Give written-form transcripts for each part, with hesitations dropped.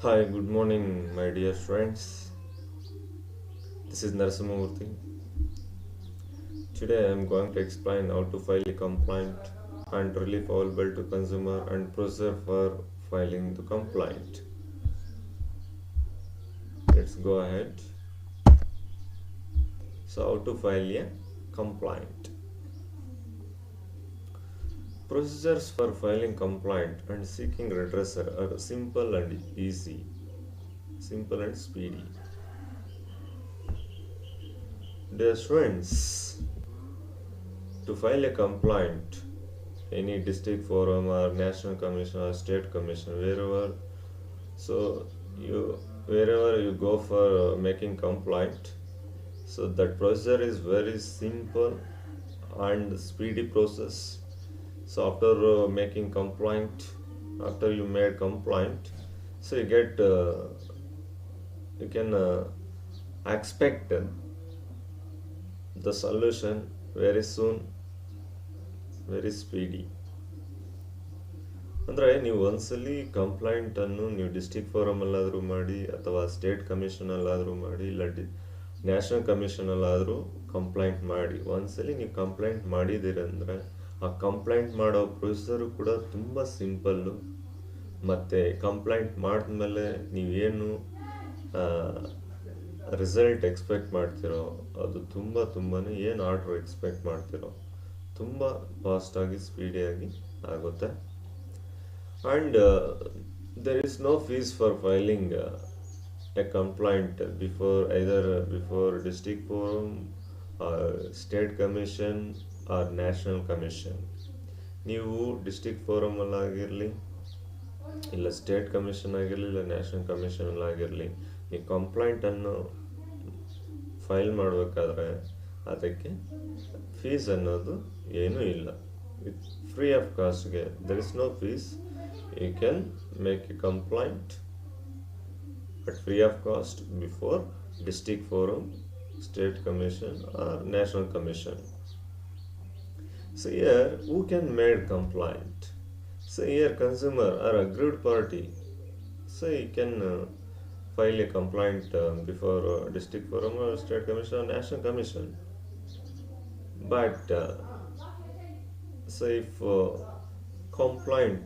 Hi, good morning, my dear friends. This is Narasimhamurthy. Today I am going to explain how to file a complaint and relief available to consumer and procedure for filing the complaint. Let's go ahead. So, how to file a complaint? Procedures for filing complaint and seeking redress are simple and easy, simple and speedy. Dear friends, to file a complaint, any district forum or national commission or state commission, so you wherever you go for making complaint, so that procedure is very simple and speedy process. So after making complaint, after you made complaint, so you can expect the solution very soon, very speedy. ಅಂದರೆ ನೀವು ಒಂದ್ಸಲಿ ಕಂಪ್ಲೇಂಟನ್ನು ನೀವು district ಫೋರಮಲ್ಲಾದರೂ ಮಾಡಿ ಅಥವಾ state ಕಮಿಷನಲ್ಲಾದರೂ ಮಾಡಿ ಇಲ್ಲ national ಕಮಿಷನಲ್ಲಾದರೂ complaint ಮಾಡಿ ಒಂದ್ಸಲಿ ನೀವು ಕಂಪ್ಲೇಂಟ್ ಮಾಡಿದ್ದೀರಂದರೆ ಆ ಕಂಪ್ಲೇಂಟ್ ಮಾಡೋ ಪ್ರೊಸೀಜರು ಕೂಡ ತುಂಬ ಸಿಂಪಲ್ಲು. ಮತ್ತು ಕಂಪ್ಲೇಂಟ್ ಮಾಡಿದ್ಮೇಲೆ ನೀವೇನು ರಿಸಲ್ಟ್ ಎಕ್ಸ್ಪೆಕ್ಟ್ ಮಾಡ್ತಿರೋ ಅದು ತುಂಬಾ ಏನು ಆರ್ಡ್ರ್ ಎಕ್ಸ್ಪೆಕ್ಟ್ ಮಾಡ್ತಿರೋ ತುಂಬ ಫಾಸ್ಟಾಗಿ ಸ್ಪೀಡಿಯಾಗಿ ಆಗುತ್ತೆ. And there is no fees for filing a complaint before district forum or state commission or national commission. ನೀವು ಡಿಸ್ಟಿಕ್ ಫೋರಮಲ್ಲಾಗಿರಲಿ ಇಲ್ಲ ಸ್ಟೇಟ್ ಕಮಿಷನ್ ಆಗಿರಲಿ ಇಲ್ಲ ನ್ಯಾಷನಲ್ ಕಮಿಷನಲ್ಲಾಗಿರಲಿ ನೀವು ಕಂಪ್ಲೇಂಟನ್ನು ಫೈಲ್ ಮಾಡಬೇಕಾದ್ರೆ ಅದಕ್ಕೆ ಫೀಸ್ ಅನ್ನೋದು ಏನೂ ಇಲ್ಲ. ವಿತ್ ಫ್ರೀ ಆಫ್ ಕಾಸ್ಟ್ಗೆ there is no fees. You can make a complaint at free of cost before district forum, state commission or national commission. So here, who can make complaint? So here, consumer or aggrieved party. So you can file a complaint before district forum or state commission or national commission. But so if complainant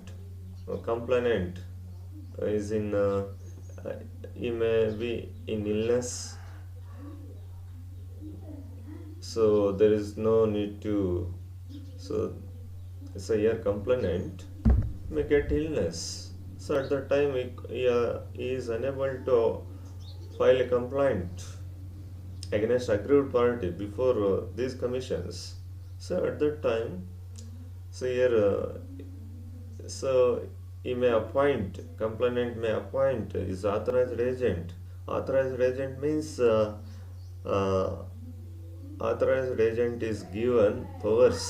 is in he may be in illness, so there is no need to so so here complainant may get illness, so at that time he is unable to file a complaint against aggrieved party before these commissions. So at that time, so here so he may appoint, complainant may appoint his authorized agent. Authorized agent means uh, authorized agent is given powers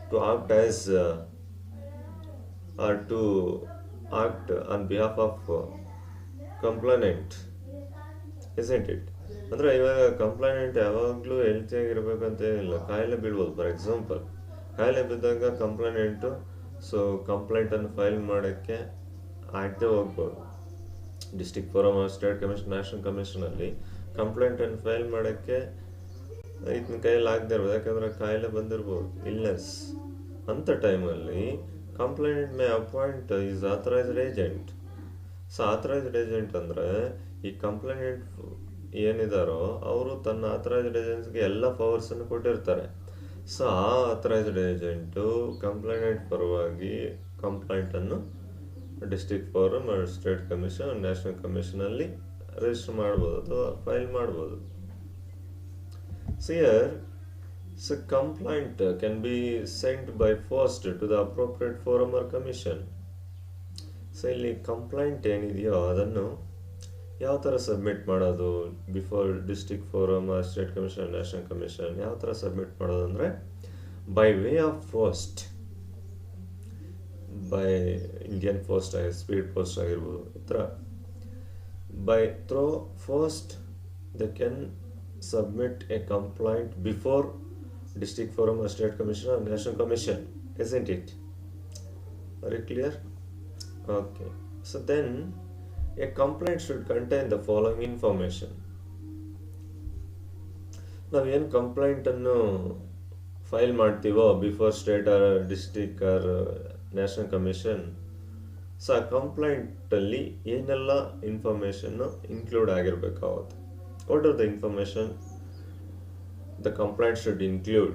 to act as or to act on behalf of complainant, isn't it? ಅಂದರೆ ಇವಾಗ complaint ಯಾವಾಗಲೂ ಹೆಲ್ತಿಯಾಗಿರ್ಬೇಕಂತ ಏನಿಲ್ಲ, ಕಾಯಿಲೆ ಬೀಳ್ಬೋದು. For example ಕಾಯಿಲೆ ಬಿದ್ದಾಗ complaint so ಕಂಪ್ಲೇಂಟನ್ನು file ಮಾಡೋಕ್ಕೆ ಆಗದೆ ಹೋಗ್ಬೋದು. District forum state commission national ಕಮಿಷನಲ್ಲಿ ಕಂಪ್ಲೇಂಟನ್ನು ಫೈಲ್ ಮಾಡೋಕ್ಕೆ ಇದನ್ನ ಕೈಯಲ್ಲಿ ಆಗದೆ ಇರ್ಬೋದು, ಯಾಕಂದರೆ ಕಾಯಿಲೆ ಬಂದಿರ್ಬೋದು, ಇಲ್ನೆಸ್. ಅಂಥ ಟೈಮಲ್ಲಿ complaint May appoint is authorised agent. So authorised agent ಅಂದರೆ ಈ ಕಂಪ್ಲೇಂಟ್ ಏನಿದಾರೋ ಅವರು ತನ್ನ ಆಥರೈಸ್ಡ್ ಏಜೆಂಟ್ಸ್ಗೆ ಎಲ್ಲ ಪವರ್ಸನ್ನು ಕೊಟ್ಟಿರ್ತಾರೆ. ಸೊ ಆ ಆಥರೈಸ್ಡ್ ಏಜೆಂಟು ಕಂಪ್ಲೇಂಟ್ ಪರವಾಗಿ ಕಂಪ್ಲೇಂಟನ್ನು district forum state commission national ಕಮಿಷನಲ್ಲಿ ರಿಜಿಸ್ಟರ್ ಮಾಡ್ಬೋದು ಅಥವಾ ಫೈಲ್ ಮಾಡ್ಬೋದು. So here so complaint can be sent by post to the appropriate forum or commission. So ಇಲ್ಲಿ ಕಂಪ್ಲೇಂಟ್ ಏನಿದೆಯೋ ಅದನ್ನು ಯಾವ ಥರ ಸಬ್ಮಿಟ್ ಮಾಡೋದು before district forum state commission national commission ಯಾವ ಥರ ಸಬ್ಮಿಟ್ ಮಾಡೋದು ಅಂದರೆ by way of post, by Indian post speed post ಆಗಿರ್ಬೋದು. ಈ ಥರ by through post they can submit A complaint before district forum or state commission or national commission, isn't it? Very clear? Okay, so then A complaint should contain the following information. ನಾವೇನು ಕಂಪ್ಲೇಂಟನ್ನು file ಮಾಡ್ತೀವೋ before state or district or national commission, so ಆ ಕಂಪ್ಲೇಂಟಲ್ಲಿ ಏನೆಲ್ಲ ಇನ್ಫಾರ್ಮೇಷನ್ನು include ಆಗಿರಬೇಕಾಗುತ್ತೆ. What are the information the complaint should include?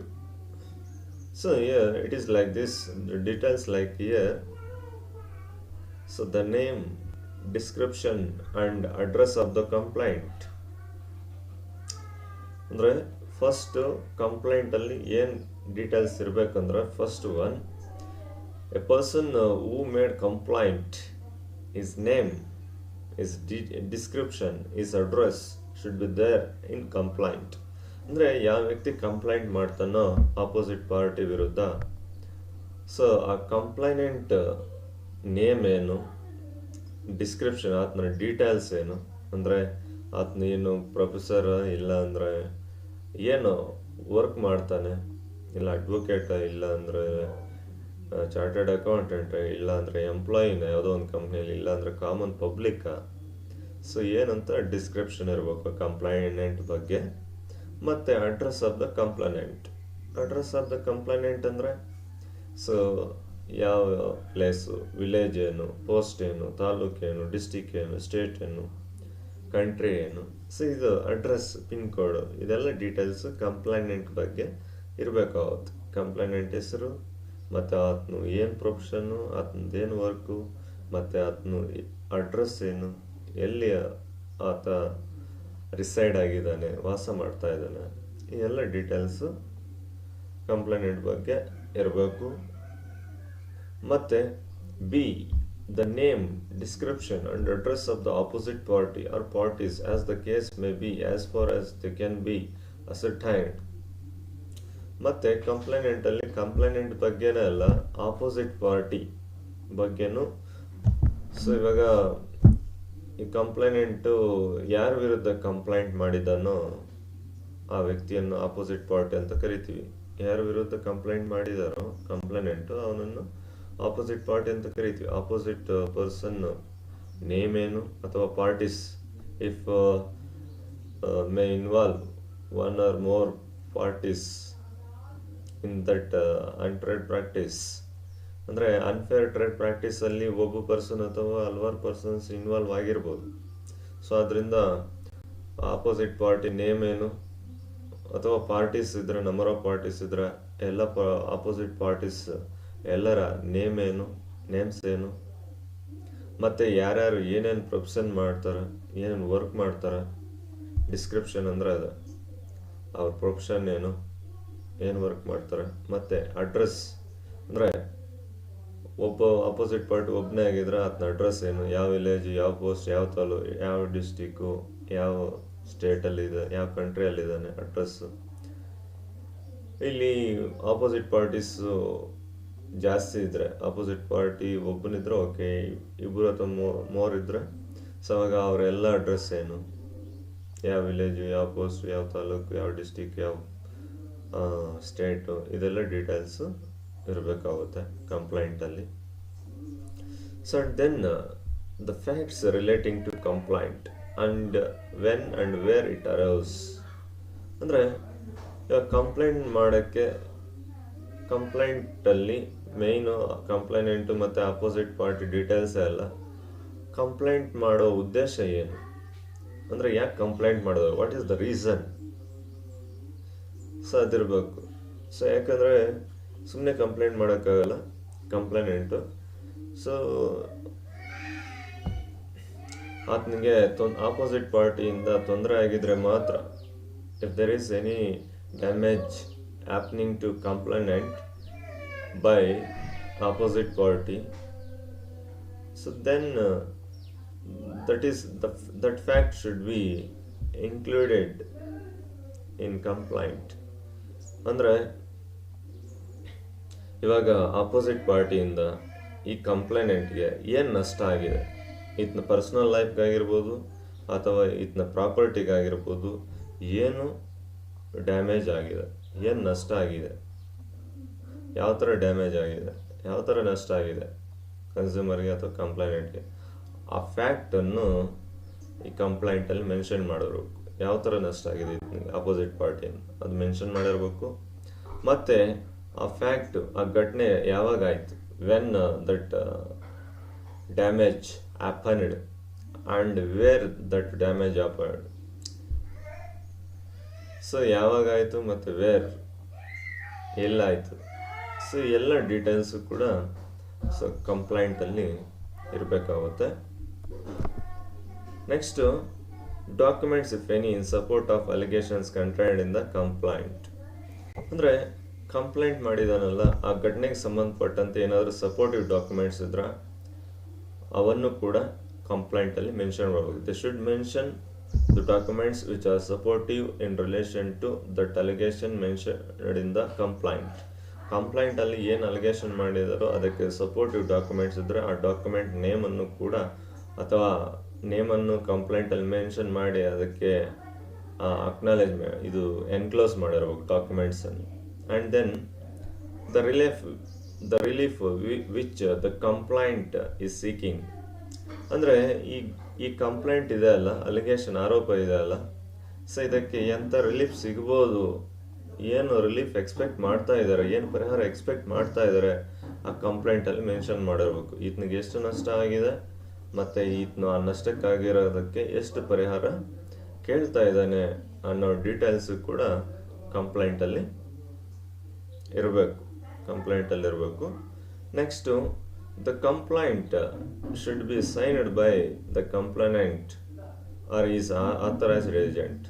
So here it is like this, the details like here. So the name, description and address of the complaint. ಅಂದರೆ first ಕಂಪ್ಲೇಂಟಲ್ಲಿ ಏನು details ಇರಬೇಕಂದ್ರೆ, first one, a person who made complaint, his name, his description, his address should be there in complaint. ಅಂದರೆ ಯಾವ ವ್ಯಕ್ತಿ complaint ಮಾಡ್ತಾನೋ opposite party ವಿರುದ್ಧ, so ಆ ಕಂಪ್ಲೈನೆಂಟ್ ನೇಮ್ ಏನು, ಡಿಸ್ಕ್ರಿಪ್ಷನ್, ಆತನ ಡೀಟೇಲ್ಸ್ ಏನು, ಅಂದರೆ ಆತನ ಏನು ಪ್ರೊಫೆಸರ್, ಇಲ್ಲ ಅಂದರೆ ಏನು ವರ್ಕ್ ಮಾಡ್ತಾನೆ, ಇಲ್ಲ ಅಡ್ವೊಕೇಟ್, ಇಲ್ಲ ಅಂದರೆ ಚಾರ್ಟರ್ಡ್ ಅಕೌಂಟೆಂಟ್, ಇಲ್ಲ ಅಂದರೆ ಎಂಪ್ಲಾಯಿನ ಯಾವುದೋ ಒಂದು ಕಂಪ್ನಿಯಲ್ಲಿ, ಇಲ್ಲ ಅಂದರೆ ಕಾಮನ್ ಪಬ್ಲಿಕ್ಕ. ಸೊ ಏನಂತ ಡಿಸ್ಕ್ರಿಪ್ಷನ್ ಇರಬೇಕು ಕಂಪ್ಲೈನೆಂಟ್ ಬಗ್ಗೆ. ಮತ್ತು address of the complainant. Address of the complainant ಅಂದರೆ, ಸೊ ಯಾವ ಪ್ಲೇಸು, ವಿಲೇಜ್ ಏನು, ಪೋಸ್ಟ್ ಏನು, ತಾಲೂಕೇನು, ಡಿಸ್ಟಿಕ್ ಏನು, ಸ್ಟೇಟ್ ಏನು, ಕಂಟ್ರಿ ಏನು, ಸೊ ಇದು ಅಡ್ರೆಸ್, ಪಿನ್ ಕೋಡು, ಇದೆಲ್ಲ ಡೀಟೇಲ್ಸು ಕಂಪ್ಲೈನೆಂಟ್ ಬಗ್ಗೆ ಇರಬೇಕಾಗುತ್ತೆ. ಕಂಪ್ಲೈನೆಂಟ್ ಹೆಸರು, ಮತ್ತು ಆತನು ಏನು ಪ್ರೊಫೆಷನ್ನು, ಆತನದೇನು ವರ್ಕು, ಮತ್ತು ಆತನು ಅಡ್ರೆಸ್ ಏನು, ಎಲ್ಲಿ ಆತ ರಿಸೈಡ್ ಆಗಿದ್ದಾನೆ, ವಾಸ ಮಾಡ್ತಾ ಇದ್ದಾನೆ, ಈ ಎಲ್ಲ ಡೀಟೇಲ್ಸು ಕಂಪ್ಲೈನೆಂಟ್ ಬಗ್ಗೆ ಇರಬೇಕು. ಮತ್ತು B, the name, description and address of the opposite party or parties as the case may be, as far as they can be ascertained. ಮತ್ತು ಕಂಪ್ಲೈನೆಂಟಲ್ಲಿ ಕಂಪ್ಲೈನೆಂಟ್ ಬಗ್ಗೆನೇ ಅಲ್ಲ, ಆಪೋಸಿಟ್ ಪಾರ್ಟಿ ಬಗ್ಗೆನೂ. ಸೊ ಇವಾಗ ಈ ಕಂಪ್ಲೈನೆಂಟು ಯಾರ ವಿರುದ್ಧ ಕಂಪ್ಲೇಂಟ್ ಮಾಡಿದಾನೋ ಆ ವ್ಯಕ್ತಿಯನ್ನು ಆಪೋಸಿಟ್ ಪಾರ್ಟಿ ಅಂತ ಕರಿತೀವಿ. ಯಾರ ವಿರುದ್ಧ ಕಂಪ್ಲೇಂಟ್ ಮಾಡಿದಾರೋ ಕಂಪ್ಲೈನೆಂಟು, ಅವನನ್ನು ಆಪೋಸಿಟ್ ಪಾರ್ಟಿ ಅಂತ ಕರಿತೀವಿ. ಆಪೋಸಿಟ್ ಪರ್ಸನ್ ನೇಮ್ ಏನು, ಅಥವಾ parties if may involve one or more parties in that untrade practice. ಅಂದರೆ ಅನ್ಫೇರ್ ಟ್ರೇಡ್ ಪ್ರಾಕ್ಟೀಸಲ್ಲಿ ಒಬ್ಬ ಪರ್ಸನ್ ಅಥವಾ ಹಲವಾರು ಪರ್ಸನ್ಸ್ ಇನ್ವಾಲ್ವ್ ಆಗಿರ್ಬೋದು. ಸೊ ಅದರಿಂದ ಆಪೋಸಿಟ್ ಪಾರ್ಟಿ ನೇಮ್ ಏನು, ಅಥವಾ ಪಾರ್ಟೀಸ್ ಇದ್ದರೆ, ನಂಬರ್ ಆಫ್ ಪಾರ್ಟೀಸ್ ಇದ್ದರೆ ಎಲ್ಲ ಆಪೋಸಿಟ್ ಪಾರ್ಟೀಸ್ ಎಲ್ಲರ ನೇಮ್ ಏನು, ನೇಮ್ಸ್ ಏನು, ಮತ್ತು ಯಾರ್ಯಾರು ಏನೇನು ಪ್ರೊಫೆಷನ್ ಮಾಡ್ತಾರೆ, ಏನೇನು ವರ್ಕ್ ಮಾಡ್ತಾರೆ. ಡಿಸ್ಕ್ರಿಪ್ಷನ್ ಅಂದರೆ ಅದು ಅವ್ರ ಪ್ರೊಫೆಷನ್ ಏನು, ಏನು ವರ್ಕ್ ಮಾಡ್ತಾರೆ. ಮತ್ತು ಅಡ್ರೆಸ್ ಅಂದರೆ ಒಬ್ಬ ಆಪೋಸಿಟ್ ಪಾರ್ಟಿ ಒಬ್ಬನೇ ಆಗಿದ್ರೆ ಆತನ ಅಡ್ರೆಸ್ ಏನು, ಯಾವ ವಿಲೇಜು, ಯಾವ ಪೋಸ್ಟ್, ಯಾವ ತಾಲೂಕು, ಯಾವ ಡಿಸ್ಟಿಕ್ಕು, ಯಾವ ಸ್ಟೇಟಲ್ಲಿದೆ, ಯಾವ ಕಂಟ್ರಿಯಲ್ಲಿದ್ದಾನೆ, ಅಡ್ರೆಸ್ಸು. ಇಲ್ಲಿ ಆಪೋಸಿಟ್ ಪಾರ್ಟೀಸು ಜಾಸ್ತಿ ಇದ್ದರೆ, ಆಪೋಸಿಟ್ ಪಾರ್ಟಿ ಒಬ್ಬನಿದ್ರೆ ಓಕೆ, ಇಬ್ಬರು ಅಥವಾ ಮೋರ್ ಇದ್ದರೆ, ಸೊ ಅವಾಗ ಅವರೆಲ್ಲ ಅಡ್ರೆಸ್ ಏನು, ಯಾವ ವಿಲೇಜು, ಯಾವ ಪೋಸ್ಟು, ಯಾವ ತಾಲೂಕು, ಯಾವ ಡಿಸ್ಟಿಕ್, ಯಾವ ಸ್ಟೇಟು, ಇದೆಲ್ಲ ಡೀಟೇಲ್ಸು ಇರಬೇಕಾಗುತ್ತೆ ಕಂಪ್ಲೈಂಟಲ್ಲಿ. So then the facts relating to complaint and when and where it arrives. ಅಂದರೆ ಇವಾಗ ಕಂಪ್ಲೇಂಟ್ ಮಾಡೋಕ್ಕೆ, ಕಂಪ್ಲೇಂಟಲ್ಲಿ ಮೇಯ್ನು ಕಂಪ್ಲೈನೆಂಟು ಮತ್ತು ಅಪೋಸಿಟ್ ಪಾರ್ಟಿ ಡೀಟೇಲ್ಸ್ ಎಲ್ಲ. ಕಂಪ್ಲೇಂಟ್ ಮಾಡೋ ಉದ್ದೇಶ ಏನು, ಅಂದರೆ ಯಾಕೆ ಕಂಪ್ಲೇಂಟ್ ಮಾಡೋದು, what is the reason, so ಅದಿರಬೇಕು. ಸೊ ಯಾಕಂದರೆ ಸುಮ್ಮನೆ ಕಂಪ್ಲೇಂಟ್ ಮಾಡೋಕ್ಕಾಗಲ್ಲ ಕಂಪ್ಲೇನೆಂಟು. ಸೊ ಆತನಿಗೆ ಆಪೋಸಿಟ್ ಪಾರ್ಟಿಯಿಂದ ತೊಂದರೆ ಆಗಿದ್ರೆ ಮಾತ್ರ, if there is any damage happening to complainant by opposite party, so then that fact should be included in complaint. ಅಂದರೆ ಇವಾಗ ಆಪೋಸಿಟ್ ಪಾರ್ಟಿಯಿಂದ ಈ ಕಂಪ್ಲೇನೆಂಟ್ಗೆ ಏನು ನಷ್ಟ ಆಗಿದೆ, ಈತನ ಪರ್ಸನಲ್ ಲೈಫ್ಗಾಗಿರ್ಬೋದು ಅಥವಾ ಈತನ ಪ್ರಾಪರ್ಟಿಗಾಗಿರ್ಬೋದು, ಏನು ಡ್ಯಾಮೇಜ್ ಆಗಿದೆ, ಏನು ನಷ್ಟ ಆಗಿದೆ, ಯಾವ ಥರ ಡ್ಯಾಮೇಜ್ ಆಗಿದೆ, ಯಾವ ಥರ ನಷ್ಟ ಆಗಿದೆ ಕನ್ಸ್ಯೂಮರ್ಗೆ ಅಥವಾ ಕಂಪ್ಲೈನೆಂಟ್ಗೆ, ಆ ಫ್ಯಾಕ್ಟನ್ನು ಈ ಕಂಪ್ಲೇಂಟಲ್ಲಿ ಮೆನ್ಷನ್ ಮಾಡಿರ್ಬೇಕು. ಯಾವ ಥರ ನಷ್ಟ ಆಗಿದೆ ಅಪೋಸಿಟ್ ಪಾರ್ಟಿ ಅದು ಮೆನ್ಷನ್ ಮಾಡಿರ್ಬೇಕು. ಮತ್ತು ಆ ಫ್ಯಾಕ್ಟ್, ಆ ಘಟನೆ ಯಾವಾಗ ಆಯಿತು, when that damage happened and where that damage happened. So ಯಾವಾಗ ಆಯಿತು ಮತ್ತು ವೇರ್ ಎಲ್ಲಾಯಿತು, ಸೊ ಎಲ್ಲ ಡೀಟೇಲ್ಸು ಕೂಡ ಸೊ ಕಂಪ್ಲೇಂಟಲ್ಲಿ ಇರಬೇಕಾಗುತ್ತೆ. Next documents if any in support of allegations contained in the complaint. ಅಂದರೆ ಕಂಪ್ಲೇಂಟ್ ಮಾಡಿದಾನಲ್ಲ, ಆ ಘಟನೆಗೆ ಸಂಬಂಧಪಟ್ಟಂತೆ ಏನಾದರೂ ಸಪೋರ್ಟಿವ್ ಡಾಕ್ಯುಮೆಂಟ್ಸ್ ಇದ್ರೆ ಅವನ್ನು ಕೂಡ ಕಂಪ್ಲೇಂಟಲ್ಲಿ ಮೆನ್ಷನ್ ಮಾಡಬೇಕು. They should mention the documents which are supportive in relation to that allegation mentioned in the complaint. ಕಂಪ್ಲೇಂಟಲ್ಲಿ ಏನು ಅಲಿಗೇಷನ್ ಮಾಡಿದಾರೋ ಅದಕ್ಕೆ ಸಪೋರ್ಟಿವ್ ಡಾಕ್ಯುಮೆಂಟ್ಸ್ ಇದ್ದರೆ ಆ ಡಾಕ್ಯುಮೆಂಟ್ ನೇಮನ್ನು ಕೂಡ ಅಥವಾ ನೇಮನ್ನು ಕಂಪ್ಲೇಂಟಲ್ಲಿ ಮೆನ್ಷನ್ ಮಾಡಿ ಅದಕ್ಕೆ ಅಕ್ನಾಲೇಜ್ಮೆಂಟ್ ಇದು ಎನ್ಕ್ಲೋಸ್ ಮಾಡಿರ್ಬೇಕು ಡಾಕ್ಯುಮೆಂಟ್ಸನ್ನು. And then the relief which the complaint is seeking. ಅಂದರೆ ಈ ಕಂಪ್ಲೇಂಟ್ ಇದೆ ಅಲ್ಲ, ಅಲಿಗೇಷನ್ ಆರೋಪ ಇದೆ ಅಲ್ಲ, ಸೊ ಇದಕ್ಕೆ ಎಂಥ ರಿಲೀಫ್ ಸಿಗ್ಬೋದು, ಏನು ರಿಲೀಫ್ ಎಕ್ಸ್ಪೆಕ್ಟ್ ಮಾಡ್ತಾ ಇದ್ದಾರೆ, ಏನು ಪರಿಹಾರ ಎಕ್ಸ್ಪೆಕ್ಟ್ ಮಾಡ್ತಾ ಇದ್ದಾರೆ ಆ ಕಂಪ್ಲೇಂಟಲ್ಲಿ ಮೆನ್ಷನ್ ಮಾಡಿರ್ಬೇಕು. ಈತನಿಗೆ ಎಷ್ಟು ನಷ್ಟ ಆಗಿದೆ ಮತ್ತು ಈತನು ಆ ನಷ್ಟಕ್ಕಾಗಿರೋದಕ್ಕೆ ಎಷ್ಟು ಪರಿಹಾರ ಕೇಳ್ತಾ ಇದ್ದಾನೆ ಅನ್ನೋ ಡೀಟೇಲ್ಸು ಕೂಡ ಕಂಪ್ಲೇಂಟಲ್ಲಿ ಇರಬೇಕು. Next the complaint should be signed by the complainant or his authorised agent.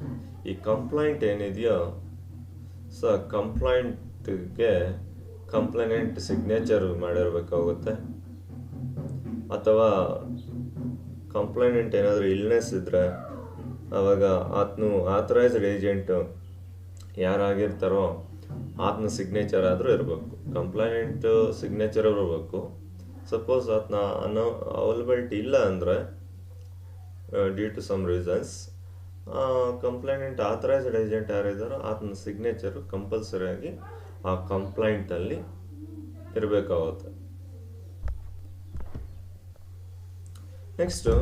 ಈ ಕಂಪ್ಲೇಂಟ್ ಏನಿದೆಯೋ ಸೊ ಕಂಪ್ಲೇಂಟ್ಗೆ ಕಂಪ್ಲೇನೆಂಟ್ ಸಿಗ್ನೇಚರ್ ಮಾಡಿರಬೇಕಾಗುತ್ತೆ. ಅಥವಾ ಕಂಪ್ಲೇನೆಂಟ್ ಏನಾದರೂ ಇಲ್ನೆಸ್ ಇದ್ದರೆ ಆವಾಗ ಆತನು ಆಥರೈಸ್ಡ್ ಏಜೆಂಟು ಯಾರಾಗಿರ್ತಾರೋ ಆತನ ಸಿಗ್ನೇಚರ್ ಆದರೂ ಇರಬೇಕು. ಕಂಪ್ಲೇನೆಂಟ್ ಸಿಗ್ನೇಚರ್ ಇರಬೇಕು. ಸಪೋಸ್ ಆತನ ಅವೈಲಬಿಲಿಟಿ ಇಲ್ಲ ಅಂದರೆ due to some reasons complainant authorised agent ಯಾರಿದ್ದಾರೋ ಆತನ ಸಿಗ್ನೇಚರು ಕಂಪಲ್ಸರಿಯಾಗಿ ಆ ಕಂಪ್ಲೇಂಟಲ್ಲಿ ಇರಬೇಕಾಗುತ್ತೆ. Next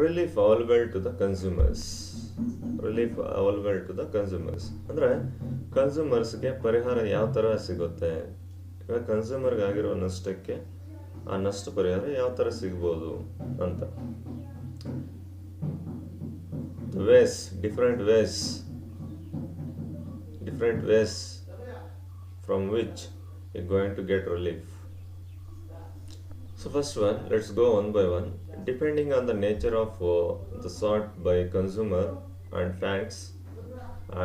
relief available to the consumers. ಅಂದರೆ ಕನ್ಸ್ಯೂಮರ್ಸ್ಗೆ ಪರಿಹಾರ ಯಾವ ಥರ ಸಿಗುತ್ತೆ, ಇವಾಗ ಕನ್ಸ್ಯೂಮರ್ಗೆ ಆಗಿರೋ ನಷ್ಟಕ್ಕೆ ಆ ನಷ್ಟ ಪರಿಹಾರ ಯಾವ ಥರ ಸಿಗ್ಬೋದು ಅಂತ. different ways from which you're going to get relief. So first one, let's go one by one. Depending on the nature of the sought by consumer and facts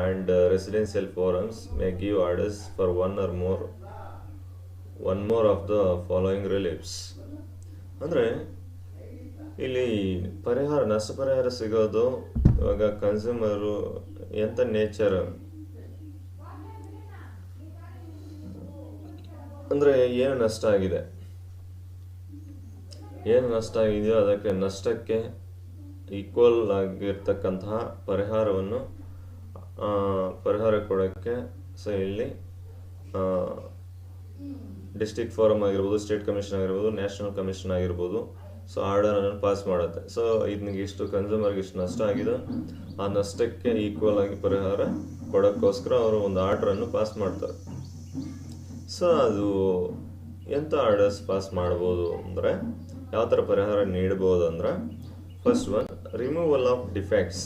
and residential forums may give orders for one more of the following reliefs. ಅಂದರೆ ಇಲ್ಲಿ ನಷ್ಟ ಪರಿಹಾರ ಸಿಗೋದು ಇವಾಗ consumer ಎಂಥ nature ಅಂದರೆ ಏನು ನಷ್ಟ ಆಗಿದೆಯೋ ಅದಕ್ಕೆ ನಷ್ಟಕ್ಕೆ ಈಕ್ವಲ್ ಆಗಿರ್ತಕ್ಕಂತಹ ಪರಿಹಾರ ಕೊಡೋಕ್ಕೆ ಸೊ ಇಲ್ಲಿ ಡಿಸ್ಟ್ರಿಕ್ಟ್ ಫೋರಮ್ ಆಗಿರ್ಬೋದು, ಸ್ಟೇಟ್ ಕಮಿಷನ್ ಆಗಿರ್ಬೋದು, ನ್ಯಾಷನಲ್ ಕಮಿಷನ್ ಆಗಿರ್ಬೋದು, ಸೊ ಆರ್ಡರನ್ನು ಪಾಸ್ ಮಾಡುತ್ತೆ. ಸೊ ಇದನಿಗೆ ಇಷ್ಟು ಕನ್ಸ್ಯೂಮರ್ಗೆ ಇಷ್ಟು ನಷ್ಟ ಆಗಿದೆ, ಆ ನಷ್ಟಕ್ಕೆ ಈಕ್ವಲ್ ಆಗಿ ಪರಿಹಾರ ಕೊಡೋಕ್ಕೋಸ್ಕರ ಅವರು ಒಂದು ಆರ್ಡ್ರನ್ನು ಪಾಸ್ ಮಾಡ್ತಾರೆ. ಸೊ ಅದು ಎಂಥ ಆರ್ಡರ್ಸ್ ಪಾಸ್ ಮಾಡ್ಬೋದು ಅಂದರೆ ಯಾವ ಥರ ಪರಿಹಾರ ನೀಡ್ಬೋದು ಅಂದ್ರೆ, first one removal of defects.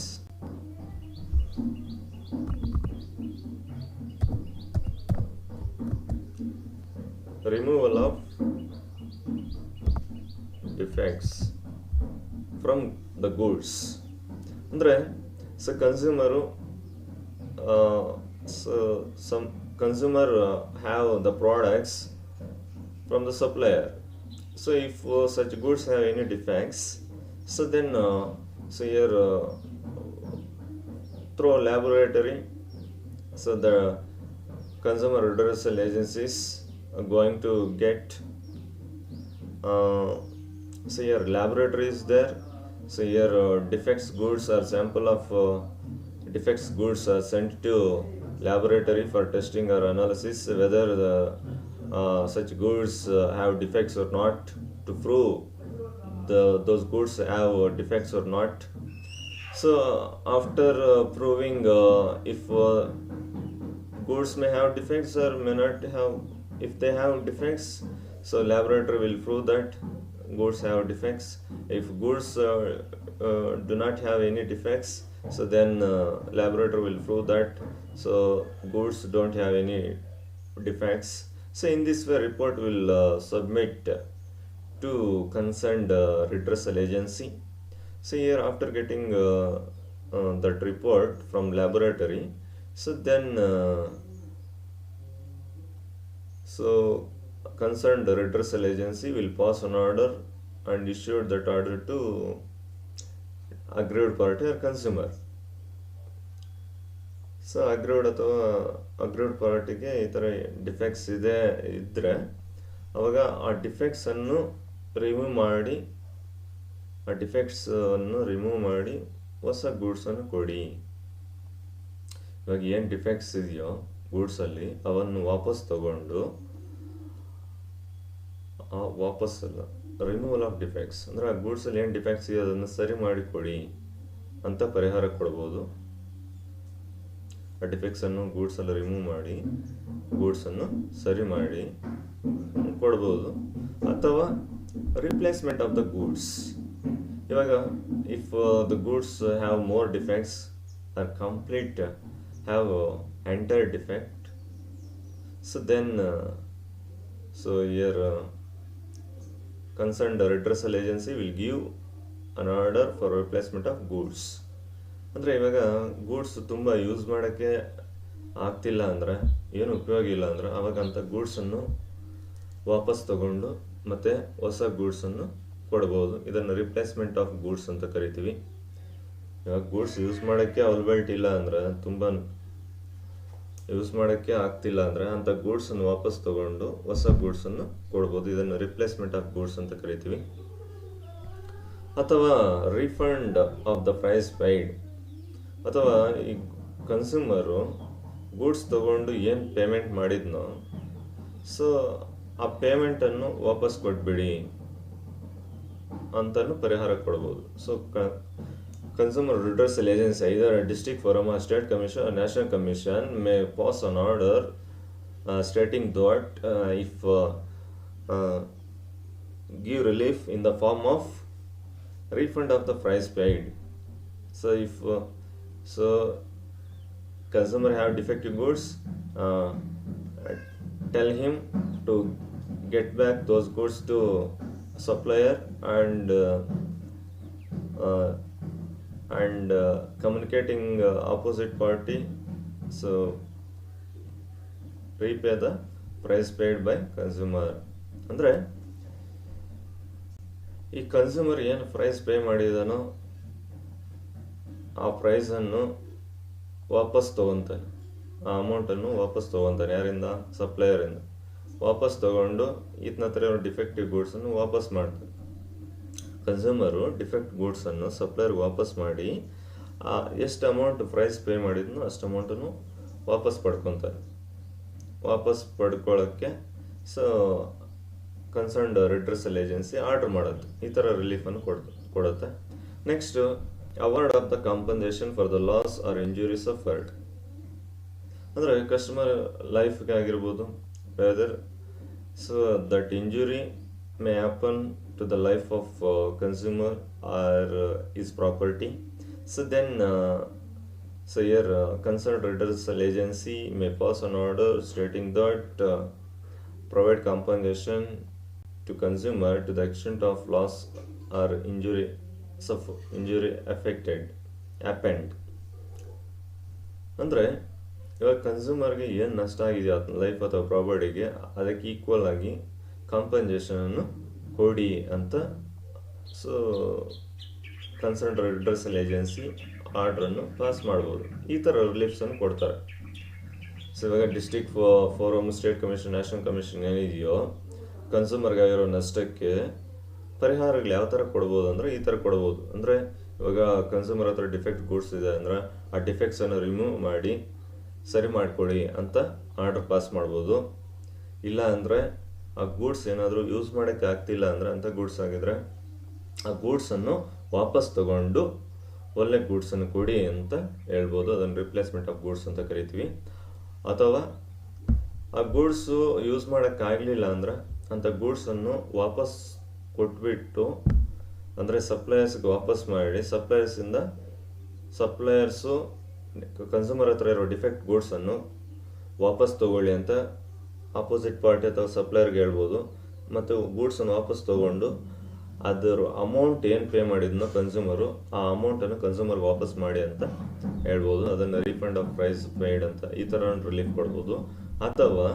From the goods. ಅಂದರೆ so consumer some consumer have the products from the supplier. So if such goods have any defects, so then here through laboratory, so the consumer redressal agencies are going to get so here laboratory is there. So here defects goods or sample of defects goods are sent to laboratory for testing or analysis whether such goods have defects or not, to prove those goods have defects or not. So after proving if goods may have defects or may not have, if they have defects, so laboratory will prove that goods have defects. If goods do not have any defects, so then laboratory will prove that so goods don't have any defects. So in this way report will submit to concerned redressal agency. So here after getting that report from laboratory, so then so concerned redressal agency will pass an order and issue that order to aggrieved party or consumer. So aggrieved ಪಾರ್ಟಿಗೆ ಈ ಥರ defects ಇದ್ದರೆ ಅವಾಗ ಆ ಡಿಫೆಕ್ಟ್ಸನ್ನು remove ಮಾಡಿ ಹೊಸ ಗೂಡ್ಸನ್ನು ಕೊಡಿ. ಇವಾಗ ಏನು ಡಿಫೆಕ್ಟ್ಸ್ ಇದೆಯೋ ಗೂಡ್ಸಲ್ಲಿ ಅವನ್ನು ವಾಪಸ್ ತಗೊಂಡು ರಿಮೂವಲ್ ಆಫ್ ಡಿಫೆಕ್ಟ್ಸ್ ಅಂದರೆ ಆ ಗೂಡ್ಸಲ್ಲಿ ಏನು ಡಿಫೆಕ್ಟ್ಸ್ ಇದೆಯೋ ಅದನ್ನು ಸರಿ ಮಾಡಿಕೊಡಿ ಅಂತ ಪರಿಹಾರ ಕೊಡ್ಬೋದು. ಆ ಡಿಫೆಕ್ಟ್ಸನ್ನು ಗೂಡ್ಸಲ್ಲಿ ರಿಮೂವ್ ಮಾಡಿ ಗೂಡ್ಸನ್ನು ಸರಿ ಮಾಡಿ ಕೊಡ್ಬೋದು. ಅಥವಾ ರಿಪ್ಲೇಸ್ಮೆಂಟ್ ಆಫ್ ದ ಗೂಡ್ಸ್. ಇವಾಗ if the goods have more defects or complete have entire defect, so then so here concerned redressal agency will give an order for replacement of goods. ಅಂದರೆ ಇವಾಗ goods ತುಂಬ use ಮಾಡೋಕ್ಕೆ ಆಗ್ತಿಲ್ಲ ಅಂದರೆ, ಏನು ಉಪಯೋಗ ಇಲ್ಲ ಅಂದರೆ ಅವಾಗ ಅಂಥ ಗೂಡ್ಸನ್ನು ವಾಪಸ್ ತಗೊಂಡು ಮತ್ತು ಹೊಸ ಗೂಡ್ಸನ್ನು ಕೊಡ್ಬೋದು. ಇದನ್ನು ರಿಪ್ಲೇಸ್ಮೆಂಟ್ ಆಫ್ ಗೂಡ್ಸ್ ಅಂತ ಕರಿತೀವಿ. ಇವಾಗ ಗೂಡ್ಸ್ ಯೂಸ್ ಮಾಡೋಕ್ಕೆ ಅವೈಲಬಿಲಿಟಿ ಇಲ್ಲ ಅಂದರೆ, ತುಂಬ ಯೂಸ್ ಮಾಡೋಕ್ಕೆ ಆಗ್ತಿಲ್ಲ ಅಂದರೆ ಅಂಥ ಗೂಡ್ಸನ್ನು ವಾಪಸ್ ತಗೊಂಡು ಹೊಸ ಗೂಡ್ಸನ್ನು ಕೊಡ್ಬೋದು. ಇದನ್ನು ರಿಪ್ಲೇಸ್ಮೆಂಟ್ ಆಫ್ ಗೂಡ್ಸ್ ಅಂತ ಕರಿತೀವಿ. ಅಥವಾ refund of the price paid. ಅಥವಾ ಈ ಕನ್ಸ್ಯೂಮರು ಗೂಡ್ಸ್ ತಗೊಂಡು ಏನು ಪೇಮೆಂಟ್ ಮಾಡಿದ್ನೋ ಸೊ ಆ ಪೇಮೆಂಟನ್ನು ವಾಪಸ್ ಕೊಟ್ಬಿಡಿ ಅಂತಲೂ ಪರಿಹಾರ ಕೊಡ್ಬೋದು. So Consumer Redressal Agency, either a district forum, a state commission, or national commission, may pass an order stating that if give relief in the form of refund of the price paid. So if consumer have defective goods, tell him to get back those goods to supplier and communicating opposite party, so repay the price paid by consumer. ಅಂದರೆ ಈ consumer ಏನು price pay ಮಾಡಿದಾನೋ ಆ ಪ್ರೈಸನ್ನು ವಾಪಸ್ ತೊಗೊತಾನೆ, ಆ ಅಮೌಂಟನ್ನು ವಾಪಸ್ ತೊಗೊತಾನೆ. ಯಾರಿಂದ? ಸಪ್ಲೈಯರಿಂದ ವಾಪಸ್ ತೊಗೊಂಡು ಈತನ ಹತ್ರ ಇರೋ ಡಿಫೆಕ್ಟಿವ್ ಗೂಡ್ಸನ್ನು ವಾಪಸ್ ಮಾಡ್ತಾನೆ. ಕನ್ಸ್ಯೂಮರು ಡಿಫೆಕ್ಟ್ ಗೂಡ್ಸನ್ನು ಸಪ್ಲೈಯರ್ಗೆ ವಾಪಸ್ ಮಾಡಿ ಎಷ್ಟು ಅಮೌಂಟ್ ಪ್ರೈಸ್ ಪೇ ಮಾಡಿದ್ನೋ ಅಷ್ಟು ಅಮೌಂಟನ್ನು ವಾಪಸ್ ಪಡ್ಕೊತಾರೆ. ವಾಪಸ್ ಪಡ್ಕೊಳ್ಳೋಕ್ಕೆ so concerned redressal agency order ಮಾಡುತ್ತೆ. ಈ ಥರ ರಿಲೀಫನ್ನು ಕೊಡುತ್ತೆ. Next award of the compensation for the loss or injury suffered. ಅಂದರೆ ಕಸ್ಟಮರ್ ಲೈಫ್ಗೆ ಆಗಿರ್ಬೋದು, whether so that injury may happen to the life of consumer or his property. So then so here concerned redressal agency may pass an order stating that provide compensation to consumer to the extent of loss or injury happened. ಅಂದರೆ ಇವಾಗ ಕನ್ಸ್ಯೂಮರ್ಗೆ ಏನು ನಷ್ಟ ಆಗಿದೆ life ಅಥವಾ ಪ್ರಾಪರ್ಟಿಗೆ ಅದಕ್ಕೆ equal ಆಗಿ ಕಾಂಪನ್ಸೇಷನನ್ನು ಕೊಡಿ ಅಂತ ಸೊ ಕನ್ಸರ್ನ್ ರಿಡ್ರೆಸಲ್ ಏಜೆನ್ಸಿ ಆರ್ಡ್ರನ್ನು ಪಾಸ್ ಮಾಡ್ಬೋದು. ಈ ಥರ ರಿಲೀಫ್ಸನ್ನು ಕೊಡ್ತಾರೆ. ಸೊ ಇವಾಗ district forum, state commission, national commission ಏನಿದೆಯೋ ಕನ್ಸ್ಯೂಮರ್ಗಾಗಿರೋ ನಷ್ಟಕ್ಕೆ ಪರಿಹಾರಗಳು ಯಾವ ಥರ ಕೊಡ್ಬೋದು ಅಂದರೆ ಈ ಥರ ಕೊಡ್ಬೋದು. ಅಂದರೆ ಇವಾಗ ಕನ್ಸ್ಯೂಮರ್ ಹತ್ರ ಡಿಫೆಕ್ಟ್ ಗೂಡ್ಸ್ ಇದೆ ಅಂದರೆ ಆ ಡಿಫೆಕ್ಟ್ಸನ್ನು ರಿಮೂವ್ ಮಾಡಿ ಸರಿ ಮಾಡಿಕೊಡಿ ಅಂತ ಆರ್ಡರ್ ಪಾಸ್ ಮಾಡ್ಬೋದು. ಇಲ್ಲ ಅಂದರೆ ಆ ಗೂಡ್ಸ್ ಏನಾದರೂ ಯೂಸ್ ಮಾಡೋಕ್ಕೆ ಆಗ್ತಿಲ್ಲ ಅಂದರೆ ಅಂಥ ಗೂಡ್ಸ್ ಆಗಿದ್ರೆ ಆ ಗೂಡ್ಸನ್ನು ವಾಪಸ್ ತಗೊಂಡು ಒಳ್ಳೆ ಗೂಡ್ಸನ್ನು ಕೊಡಿ ಅಂತ ಹೇಳ್ಬೋದು. ಅದನ್ನು ರಿಪ್ಲೇಸ್ಮೆಂಟ್ ಆಫ್ ಗೂಡ್ಸ್ ಅಂತ ಕರಿತೀವಿ. ಅಥವಾ ಆ ಗೂಡ್ಸು ಯೂಸ್ ಮಾಡೋಕ್ಕಾಗಲಿಲ್ಲ ಅಂದ್ರೆ ಅಂಥ ಗೂಡ್ಸನ್ನು ವಾಪಸ್ ಕೊಟ್ಬಿಟ್ಟು, ಅಂದರೆ ಸಪ್ಲೈಯರ್ಸ್ಗೆ ವಾಪಸ್ ಮಾಡಿ, ಸಪ್ಲೈಯರ್ಸು ಕನ್ಸ್ಯೂಮರ್ ಹತ್ರ ಇರೋ ಡಿಫೆಕ್ಟ್ ಗೂಡ್ಸನ್ನು ವಾಪಸ್ ತಗೊಳ್ಳಿ ಅಂತ ಆಪೋಸಿಟ್ ಪಾರ್ಟಿ ಅಥವಾ ಸಪ್ಲೈಯರ್ಗೆ ಹೇಳ್ಬೋದು. ಮತ್ತು ಗೂಡ್ಸನ್ನು ವಾಪಸ್ ತೊಗೊಂಡು ಅದರ ಅಮೌಂಟ್ ಏನು ಪೇ ಮಾಡಿದ್ನೋ ಕನ್ಸ್ಯೂಮರು, ಆ ಅಮೌಂಟನ್ನು ಕನ್ಸ್ಯೂಮರ್ ವಾಪಸ್ ಮಾಡಿ ಅಂತ ಹೇಳ್ಬೋದು. ಅದನ್ನು ರೀಫಂಡ್ ಆಫ್ ಪ್ರೈಸ್ ಪೇಯ್ಡ್ ಅಂತ ಈ ಥರ ರಿಲೀಫ್ ಕೊಡ್ಬೋದು. ಅಥವಾ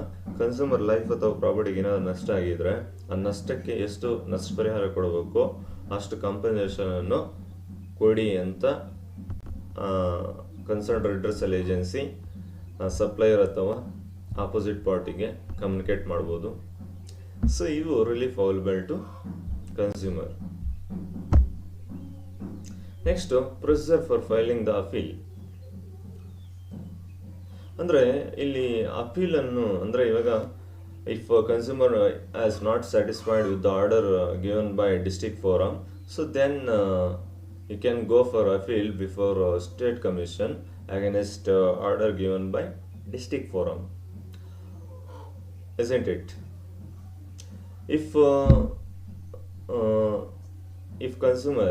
ಕನ್ಸ್ಯೂಮರ್ ಲೈಫ್ ಅಥವಾ ಪ್ರಾಪರ್ಟಿಗೆ ಏನಾದ್ರು ನಷ್ಟ ಆಗಿದ್ರೆ ಆ ನಷ್ಟಕ್ಕೆ ಎಷ್ಟು ನಷ್ಟ ಪರಿಹಾರ ಕೊಡಬೇಕು ಅಷ್ಟು ಕಾಂಪನ್ಸೇಷನನ್ನು ಕೊಡಿ ಅಂತ ಕನ್ಸರ್ನ್ ರಿಡ್ರೆಸಲ್ ಏಜೆನ್ಸಿ ಸಪ್ಲೈಯರ್ ಅಥವಾ ಆಪೋಸಿಟ್ ಪಾರ್ಟಿಗೆ ಕಮ್ಯುನಿಕೇಟ್ ಮಾಡ್ಬೋದು. ಸೊ ಇವು relief available to consumer. Next, procedure for filing the appeal. ಅಂದರೆ ಇಲ್ಲಿ ಅಪೀಲನ್ನು ಅಂದರೆ ಇವಾಗ if consumer is not satisfied with the order given by district forum, so then you can go for appeal before state commission against order given by district forum, isn't it? If consumer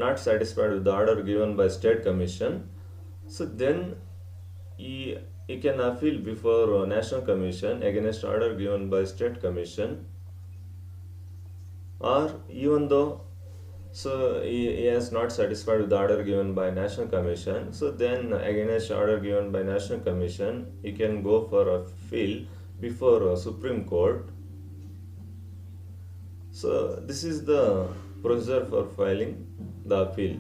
not satisfied with the order given by state commission, so then he can appeal before national commission against order given by state commission, or even though he is not satisfied with the order given by national commission, so then against order given by national commission he can go for appeal before Supreme Court. So this is the procedure for filing the appeal.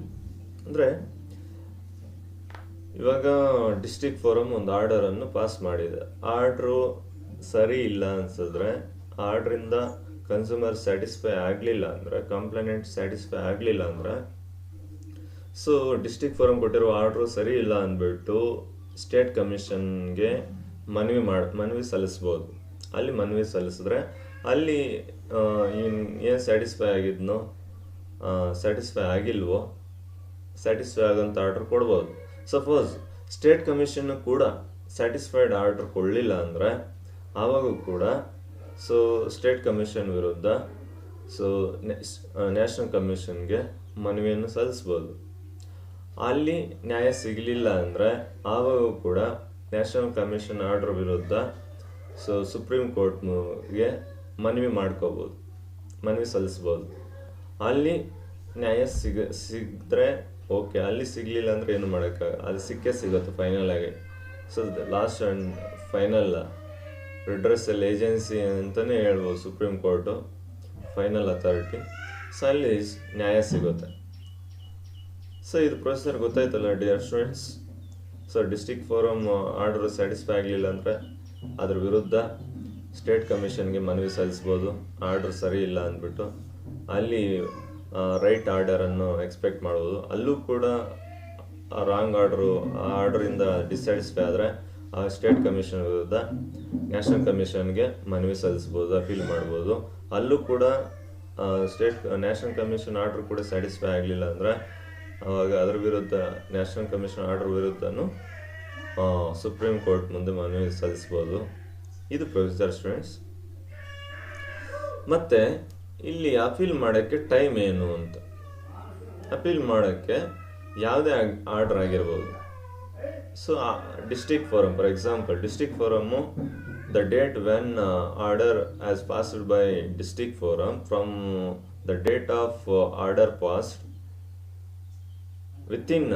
ಅಂದರೆ ಇವಾಗ district forum ಒಂದು ಆರ್ಡರನ್ನು pass ಮಾಡಿದೆ. Order ಸರಿ ಇಲ್ಲ ಅನ್ಸಿದ್ರೆ, ಆರ್ಡ್ರಿಂದ consumer satisfy ಆಗಲಿಲ್ಲ ಅಂದರೆ, ಕಂಪ್ಲೇನೆಂಟ್ ಸ್ಯಾಟಿಸ್ಫೈ ಆಗಲಿಲ್ಲ ಅಂದರೆ, ಸೊ ಡಿಸ್ಟ್ರಿಕ್ಟ್ ಫೋರಮ್ ಕೊಟ್ಟಿರೋ ಆರ್ಡ್ರು ಸರಿ ಇಲ್ಲ ಅಂದ್ಬಿಟ್ಟು ಸ್ಟೇಟ್ ಕಮಿಷನ್ಗೆ ಮನವಿ ಸಲ್ಲಿಸ್ಬೋದು. ಅಲ್ಲಿ ಮನವಿ ಸಲ್ಲಿಸಿದ್ರೆ ಅಲ್ಲಿ ಏನು ಸ್ಯಾಟಿಸ್ಫೈ ಆಗಿದ್ನೋ, ಸ್ಯಾಟಿಸ್ಫೈ ಆಗಿಲ್ವೋ, ಸ್ಯಾಟಿಸ್ಫೈ ಆಗೋಂಥ ಆರ್ಡ್ರ್ ಕೊಡ್ಬೋದು. ಸಪೋಸ್ ಸ್ಟೇಟ್ ಕಮಿಷನ್ ಕೂಡ ಸ್ಯಾಟಿಸ್ಫೈಡ್ ಆರ್ಡ್ರ್ ಕೊಡಲಿಲ್ಲ ಅಂದರೆ ಆವಾಗೂ ಕೂಡ ಸೊ ಸ್ಟೇಟ್ ಕಮಿಷನ್ ವಿರುದ್ಧ ಸೊ ನ್ಯಾಷನಲ್ ಕಮಿಷನ್ಗೆ ಮನವಿಯನ್ನು ಸಲ್ಲಿಸ್ಬೋದು. ಅಲ್ಲಿ ನ್ಯಾಯ ಸಿಗಲಿಲ್ಲ ಅಂದರೆ ಆವಾಗೂ ಕೂಡ ನ್ಯಾಷನಲ್ ಕಮಿಷನ್ ಆರ್ಡರ್ ವಿರುದ್ಧ ಸೊ ಸುಪ್ರೀಂ ಕೋರ್ಟ್ಗೆ ಮನವಿ ಸಲ್ಲಿಸ್ಬೋದು. ಅಲ್ಲಿ ನ್ಯಾಯ ಸಿಗದ್ರೆ ಓಕೆ, ಅಲ್ಲಿ ಸಿಗಲಿಲ್ಲ ಅಂದರೆ ಏನು ಮಾಡೋಕ್ಕಾಗಲ್ಲ, ಅಲ್ಲಿ ಸಿಕ್ಕೇ ಸಿಗುತ್ತೆ ಫೈನಲ್ ಆಗಿ. So last and final redressal agency ಅಂತಲೇ ಹೇಳ್ಬೋದು supreme court, final authority. So ಅಲ್ಲಿ ನ್ಯಾಯ ಸಿಗುತ್ತೆ. ಸೊ ಇದು ಪ್ರೊಸೀಜರ್ ಗೊತ್ತಾಯ್ತಲ್ಲ dear students. So district forum order satisfy ಆಗಲಿಲ್ಲ ಅಂದರೆ ಅದ್ರ ವಿರುದ್ಧ ಸ್ಟೇಟ್ ಕಮಿಷನ್ಗೆ ಮನವಿ ಸಲ್ಲಿಸ್ಬೋದು, ಆರ್ಡರ್ ಸರಿ ಇಲ್ಲ ಅಂದ್ಬಿಟ್ಟು. ಅಲ್ಲಿ ರೈಟ್ ಆರ್ಡರನ್ನು ಎಕ್ಸ್ಪೆಕ್ಟ್ ಮಾಡ್ಬೋದು. ಅಲ್ಲೂ ಕೂಡ ರಾಂಗ್ ಆರ್ಡರಿಂದ ಡಿಸ್ಸ್ಯಾಟಿಸ್ಫೈ ಆದರೆ ಆ ಸ್ಟೇಟ್ ಕಮಿಷನ್ ವಿರುದ್ಧ ನ್ಯಾಷನಲ್ ಕಮಿಷನ್ಗೆ ಮನವಿ ಸಲ್ಲಿಸ್ಬೋದು, ಅಪೀಲ್ ಮಾಡ್ಬೋದು. ಅಲ್ಲೂ ಕೂಡ ನ್ಯಾಷನಲ್ ಕಮಿಷನ್ ಆರ್ಡರ್ ಕೂಡ ಸ್ಯಾಟಿಸ್ಫೈ ಆಗಲಿಲ್ಲ ಅಂದರೆ ಆವಾಗ ಅದರ ವಿರುದ್ಧ ನ್ಯಾಷನಲ್ ಕಮಿಷನ್ ಆರ್ಡರ್ ವಿರುದ್ಧನೂ ಸುಪ್ರೀಂ ಕೋರ್ಟ್ ಮುಂದೆ ಮನವಿ ಸಲ್ಲಿಸ್ಬೋದು. ಇದು ಪ್ರೊಸೀಜರ್ ಸ್ಟೂಡೆಂಟ್ಸ್. ಮತ್ತು ಇಲ್ಲಿ ಅಪೀಲ್ ಮಾಡೋಕ್ಕೆ ಟೈಮ್ ಏನು ಅಂತ, ಅಪೀಲ್ ಮಾಡೋಕ್ಕೆ ಯಾವುದೇ ಆರ್ಡರ್ ಆಗಿರ್ಬೋದು. So district forum, for example district forum the date when order has passed by district forum, from the date of order passed within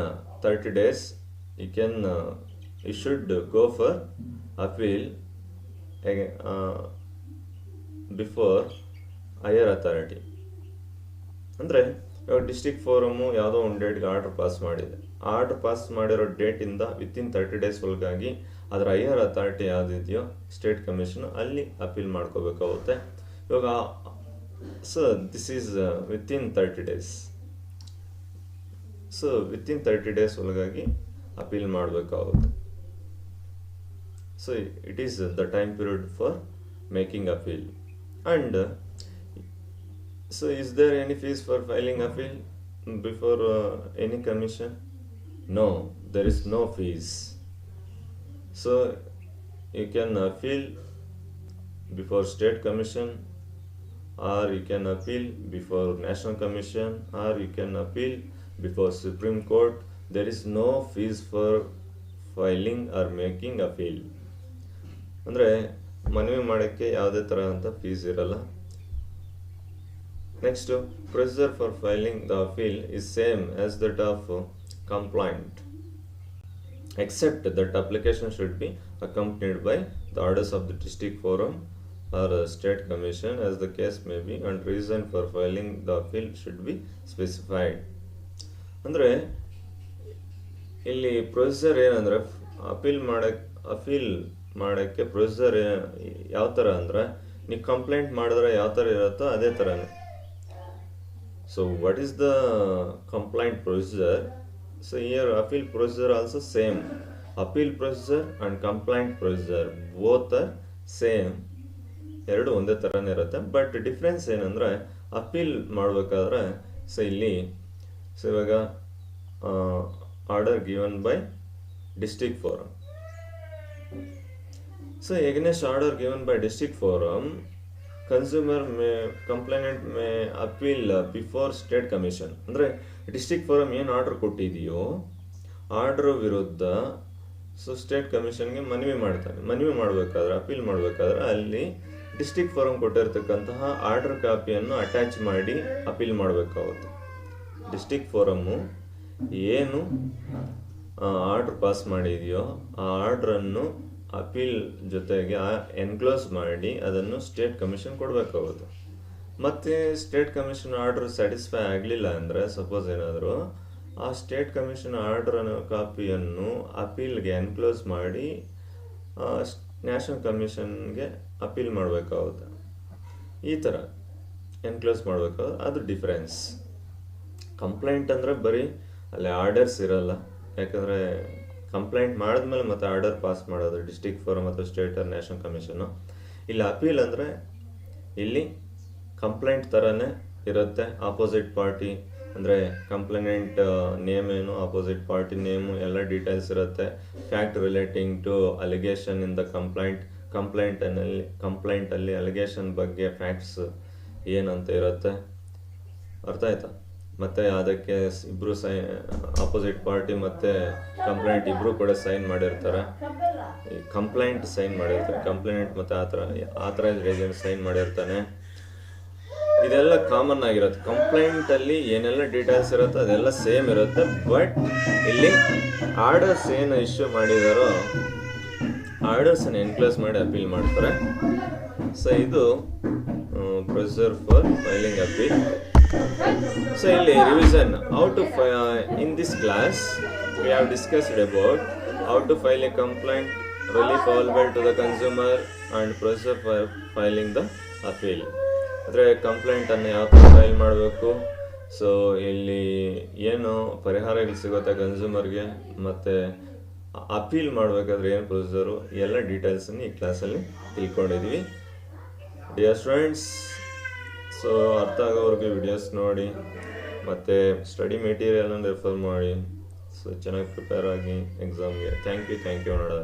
30 days you should go for appeal before higher authority. ಅಂದರೆ ಇವಾಗ district ಫೋರಮ್ಮು ಯಾವುದೋ ಒಂದು ಡೇಟ್ಗೆ order pass ಮಾಡಿದೆ. Order pass ಮಾಡಿರೋ ಡೇಟಿಂದ within 30 days ಒಳಗಾಗಿ ಅದರ higher authority ಯಾವುದಿದೆಯೋ state commission ಅಲ್ಲಿ appeal ಮಾಡ್ಕೋಬೇಕಾಗುತ್ತೆ. ಇವಾಗ so this is within 30 days. So within 30 days ಒಳಗಾಗಿ ಅಪೀಲ್ ಮಾಡಬೇಕಾಗುತ್ತೆ. So it is the time period for making appeal. And So is there any fees for filing appeal before any commission? No, there is no fees. So you can appeal before state commission, or you can appeal before national commission, or you can appeal before Supreme Court. There is no fees for filing or making appeal. ಅಂದರೆ ಮನವಿ ಮಾಡೋಕ್ಕೆ ಯಾವುದೇ ಥರ fees ಇರಲ್ಲ. Next procedure for filing the appeal is same as that of complaint, except that application should be accompanied by the orders of the district forum or state commission as the case may be, and reason for filing the appeal should be specified. ಅಂದರೆ ಇಲ್ಲಿ procedure ಏನಂದರೆ appeal ಮಾಡೋಕ್ಕೆ procedure ಯಾವ ಥರ ಅಂದರೆ ನೀವು complaint ಮಾಡಿದ್ರೆ ಯಾವ ಥರ ಇರುತ್ತೋ ಅದೇ ಥರನೇ. So what is the complaint procedure? So here appeal procedure also same. Appeal procedure and complaint procedure both are same. ಎರಡು ಒಂದೇ ಥರನೇ ಇರುತ್ತೆ. ಬಟ್ ಡಿಫ್ರೆನ್ಸ್ ಏನಂದರೆ ಅಪೀಲ್ ಮಾಡಬೇಕಾದ್ರೆ ಸೊ ಇವಾಗ order given by district forum. So against order given by district forum, consumer complainant May appeal before state commission. ಅಂದರೆ district forum ಏನು order ಕೊಟ್ಟಿದೆಯೋ order ವಿರುದ್ಧ ಸೊ ಸ್ಟೇಟ್ ಕಮಿಷನ್ಗೆ ಮನವಿ ಮಾಡ್ತಾನೆ. ಮನವಿ ಮಾಡಬೇಕಾದ್ರೆ ಅಪೀಲ್ ಮಾಡಬೇಕಾದ್ರೆ ಅಲ್ಲಿ ಡಿಸ್ಟ್ರಿಕ್ಟ್ ಫೋರಮ್ ಕೊಟ್ಟಿರ್ತಕ್ಕಂತಹ ಆರ್ಡರ್ ಕಾಪಿಯನ್ನು ಅಟ್ಯಾಚ್ ಮಾಡಿ ಅಪೀಲ್ ಮಾಡಬೇಕಾಗುತ್ತೆ. ಡಿಸ್ಟ್ರಿಕ್ಟ್ ಫೋರಮ್ಮು ಏನು ಆರ್ಡ್ರ್ ಪಾಸ್ ಮಾಡಿದೆಯೋ ಆ ಆರ್ಡ್ರನ್ನು ಅಪೀಲ್ ಜೊತೆಗೆ ಎನ್ಕ್ಲೋಸ್ ಮಾಡಿ ಅದನ್ನು ಸ್ಟೇಟ್ ಕಮಿಷನ್ ಕೊಡಬೇಕಾಗುತ್ತೆ. ಮತ್ತು ಸ್ಟೇಟ್ ಕಮಿಷನ್ ಆರ್ಡರ್ ಸ್ಯಾಟಿಸ್ಫೈ ಆಗಲಿಲ್ಲ ಅಂದರೆ, ಸಪೋಸ್ ಏನಾದರೂ ಆ ಸ್ಟೇಟ್ ಕಮಿಷನ್ ಆರ್ಡರ್ ಕಾಪಿಯನ್ನು ಅಪೀಲ್ಗೆ ಎನ್ಕ್ಲೋಸ್ ಮಾಡಿ ನ್ಯಾಷನಲ್ ಕಮಿಷನ್ಗೆ ಅಪೀಲ್ ಮಾಡಬೇಕಾಗುತ್ತೆ. ಈ ಥರ ಎನ್ಕ್ಲೋಸ್ ಮಾಡಬೇಕಾಗುತ್ತೆ. ಅದು ಡಿಫ್ರೆನ್ಸ್. ಕಂಪ್ಲೇಂಟ್ ಅಂದರೆ ಬರೀ ಅಲ್ಲಿ ಆರ್ಡರ್ಸ್ ಇರಲ್ಲ, ಯಾಕಂದರೆ ಕಂಪ್ಲೇಂಟ್ ಮಾಡಿದ್ಮೇಲೆ ಮತ್ತೆ ಆರ್ಡರ್ ಪಾಸ್ ಮಾಡೋದು ಡಿಸ್ಟ್ರಿಕ್ಟ್ ಫೋರಮ್ ಅಥವಾ ಸ್ಟೇಟ್ ಆರ್ ನ್ಯಾಷನಲ್ ಕಮಿಷನ್ನು. ಇಲ್ಲಿ ಅಪೀಲ್ ಅಂದರೆ ಇಲ್ಲಿ ಕಂಪ್ಲೇಂಟ್ ಥರನೇ ಇರುತ್ತೆ. ಆಪೋಸಿಟ್ ಪಾರ್ಟಿ ಅಂದರೆ ಕಂಪ್ಲೇನೆಂಟ್ ನೇಮ್ ಏನು, ಆಪೋಸಿಟ್ ಪಾರ್ಟಿ ನೇಮು ಎಲ್ಲ ಡೀಟೇಲ್ಸ್ ಇರುತ್ತೆ. Fact relating to allegation in the ಕಂಪ್ಲೇಂಟಲ್ಲಿ ಅಲಿಗೇಷನ್ ಬಗ್ಗೆ ಫ್ಯಾಕ್ಟ್ಸ್ ಏನಂತ ಇರುತ್ತೆ. ಅರ್ಥ ಆಯ್ತಾ? ಮತ್ತು ಅದಕ್ಕೆ ಇಬ್ಬರು ಆಪೋಸಿಟ್ ಪಾರ್ಟಿ ಮತ್ತು ಕಂಪ್ಲೇಂಟ್ ಇಬ್ಬರು ಕೂಡ ಸೈನ್ ಮಾಡಿರ್ತಾರೆ. ಕಂಪ್ಲೇಂಟ್ ಸೈನ್ ಮಾಡಿರ್ತಾರೆ, ಕಂಪ್ಲೇಂಟ್ ಮತ್ತು ಆಥರೈಸ್ಡ್ ಏಜೆಂಟ್ ಸೈನ್ ಮಾಡಿರ್ತಾನೆ. ಇದೆಲ್ಲ ಕಾಮನ್ ಆಗಿರುತ್ತೆ. ಕಂಪ್ಲೇಂಟಲ್ಲಿ ಏನೆಲ್ಲ ಡೀಟೇಲ್ಸ್ ಇರುತ್ತೆ ಅದೆಲ್ಲ ಸೇಮ್ ಇರುತ್ತೆ. ಬಟ್ ಇಲ್ಲಿ ಆರ್ಡರ್ಸ್ ಏನು ಇಶ್ಯೂ ಮಾಡಿದಾರೋ ಆರ್ಡರ್ಸನ್ನು ಎನ್ಕ್ಲೋಸ್ ಮಾಡಿ ಅಪೀಲ್ ಮಾಡ್ತಾರೆ. ಸೊ ಇದು procedure for filing appeal. So revision how to in this class we have discussed about how to file a complaint, relief available to the consumer, and procedure for filing the appeal. ಅಂದರೆ ಕಂಪ್ಲೇಂಟನ್ನು ಯಾವ ಥರ file ಮಾಡಬೇಕು, so ಇಲ್ಲಿ ಏನು ಪರಿಹಾರಗಳು ಸಿಗುತ್ತೆ ಕನ್ಸ್ಯೂಮರ್ಗೆ, ಮತ್ತು appeal ಮಾಡಬೇಕಾದ್ರೆ ಏನು ಪ್ರೊಸೀಜರು, ಎಲ್ಲ ಡೀಟೇಲ್ಸನ್ನು ಈ ಕ್ಲಾಸಲ್ಲಿ ತಿಳ್ಕೊಂಡಿದ್ವಿ. ಡಿಯರ್ ಸ್ಟೂಡೆಂಟ್ಸ್, ಸೊ ಅರ್ಥ ಆಗೋವ್ರಿಗೆ ವಿಡಿಯೋಸ್ ನೋಡಿ ಮತ್ತು ಸ್ಟಡಿ ಮೆಟೀರಿಯಲನ್ನು ರೆಫರ್ ಮಾಡಿ. ಸೊ ಚೆನ್ನಾಗಿ ಪ್ರಿಪೇರ್ ಆಗಿ ಎಕ್ಸಾಮ್ಗೆ. ಥ್ಯಾಂಕ್ ಯು ನೋಡೋಣ.